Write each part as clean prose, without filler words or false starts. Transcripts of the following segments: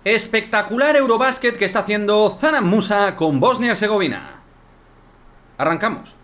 Espectacular Eurobasket que está haciendo Zanan Musa con Bosnia y Herzegovina. Arrancamos.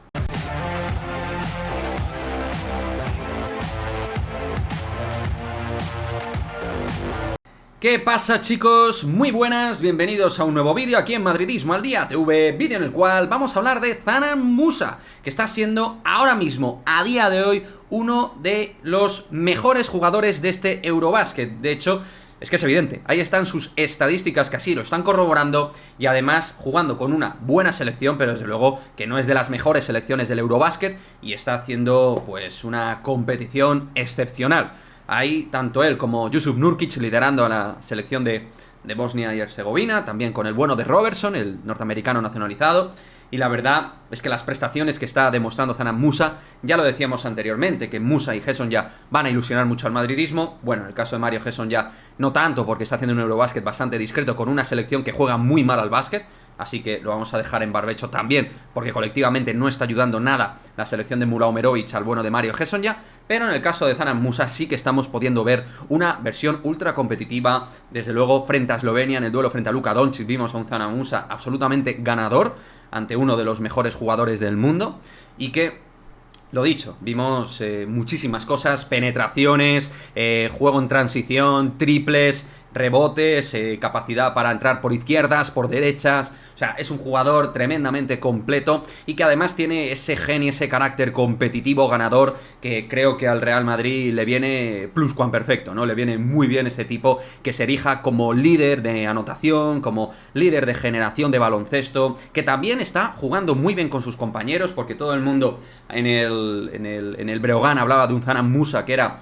¿Qué pasa, chicos? Muy buenas, bienvenidos a un nuevo vídeo aquí en Madridismo al Día TV, vídeo en el cual vamos a hablar de Zanan Musa, que está siendo ahora mismo, a día de hoy, uno de los mejores jugadores de este Eurobasket. De hecho, es que es evidente, ahí están sus estadísticas que así lo están corroborando, y además jugando con una buena selección, pero desde luego que no es de las mejores selecciones del Eurobasket, y está haciendo pues una competición excepcional. Ahí tanto él como Jusuf Nurkic liderando a la selección de Bosnia y Herzegovina, también con el bueno de Robertson, el norteamericano nacionalizado. Y la verdad es que las prestaciones que está demostrando Zanan Musa, ya lo decíamos anteriormente, que Musa y Gesson ya van a ilusionar mucho al madridismo. Bueno, en el caso de Mario Gesson ya no tanto, porque está haciendo un Eurobasket bastante discreto con una selección que juega muy mal al básquet. Así que lo vamos a dejar en barbecho también, porque colectivamente no está ayudando nada la selección de Mula Omerovic al bueno de Mario Gesson ya. Pero en el caso de Zanan Musa sí que estamos pudiendo ver una versión ultra competitiva. Desde luego frente a Eslovenia, en el duelo frente a Luka Doncic, vimos a un Zanan Musa absolutamente ganador ante uno de los mejores jugadores del mundo. Y que, lo dicho, vimos muchísimas cosas, penetraciones, juego en transición, triples, rebotes, capacidad para entrar por izquierdas, por derechas. O sea, es un jugador tremendamente completo y que además tiene ese gen y ese carácter competitivo ganador que creo que al Real Madrid le viene pluscuamperfecto, ¿no? Le viene muy bien este tipo que se erija como líder de anotación, como líder de generación de baloncesto, que también está jugando muy bien con sus compañeros, porque todo el mundo en el Breogán hablaba de un Zanan Musa que era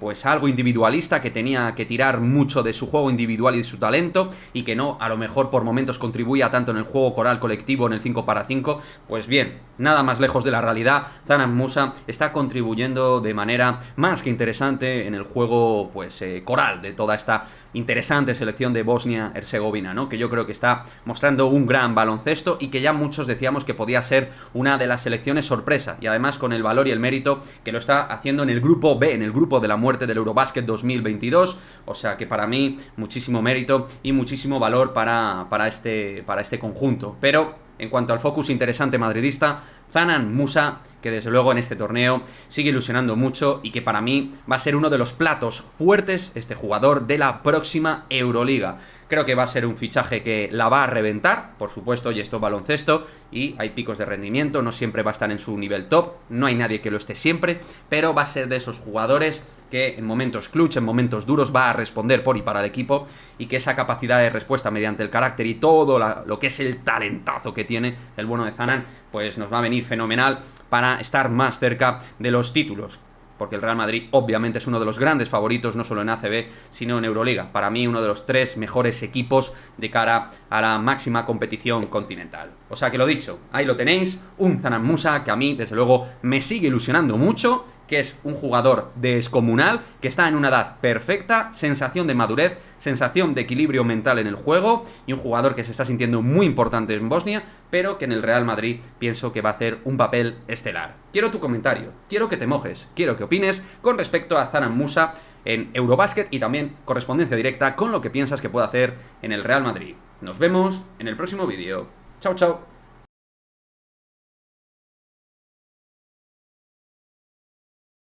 pues algo individualista, que tenía que tirar mucho de su juego individual y de su talento, y que no, a lo mejor por momentos contribuía tanto en el juego coral colectivo, en el 5 para 5, pues bien, nada más lejos de la realidad. Zanan Musa está contribuyendo de manera más que interesante en el juego pues coral de toda esta interesante selección de Bosnia-Herzegovina, ¿no? Que yo creo que está mostrando un gran baloncesto y que ya muchos decíamos que podía ser una de las selecciones sorpresa, y además con el valor y el mérito que lo está haciendo en el grupo B, en el grupo de la muerte del Eurobasket 2022, o sea que para mí muchísimo mérito y muchísimo valor para este conjunto. Pero en cuanto al focus interesante madridista, Zanan Musa, que desde luego en este torneo sigue ilusionando mucho y que para mí va a ser uno de los platos fuertes, este jugador, de la próxima Euroliga. Creo que va a ser un fichaje que la va a reventar, por supuesto, y esto es baloncesto, y hay picos de rendimiento, no siempre va a estar en su nivel top, no hay nadie que lo esté siempre, pero va a ser de esos jugadores que en momentos clutch, en momentos duros, va a responder por y para el equipo, y que esa capacidad de respuesta mediante el carácter y todo lo que es el talentazo que tiene el bueno de Zanan, pues nos va a venir fenomenal para estar más cerca de los títulos. Porque el Real Madrid obviamente es uno de los grandes favoritos, no solo en ACB, sino en Euroliga. Para mí uno de los 3 mejores equipos de cara a la máxima competición continental. O sea que lo dicho, ahí lo tenéis, un Zanan Musa que a mí desde luego me sigue ilusionando mucho, que es un jugador descomunal, que está en una edad perfecta, sensación de madurez, sensación de equilibrio mental en el juego, y un jugador que se está sintiendo muy importante en Bosnia, pero que en el Real Madrid pienso que va a hacer un papel estelar. Quiero tu comentario, quiero que te mojes, quiero que opines con respecto a Zanan Musa en Eurobasket, y también correspondencia directa con lo que piensas que puede hacer en el Real Madrid. Nos vemos en el próximo vídeo. Chao, chao.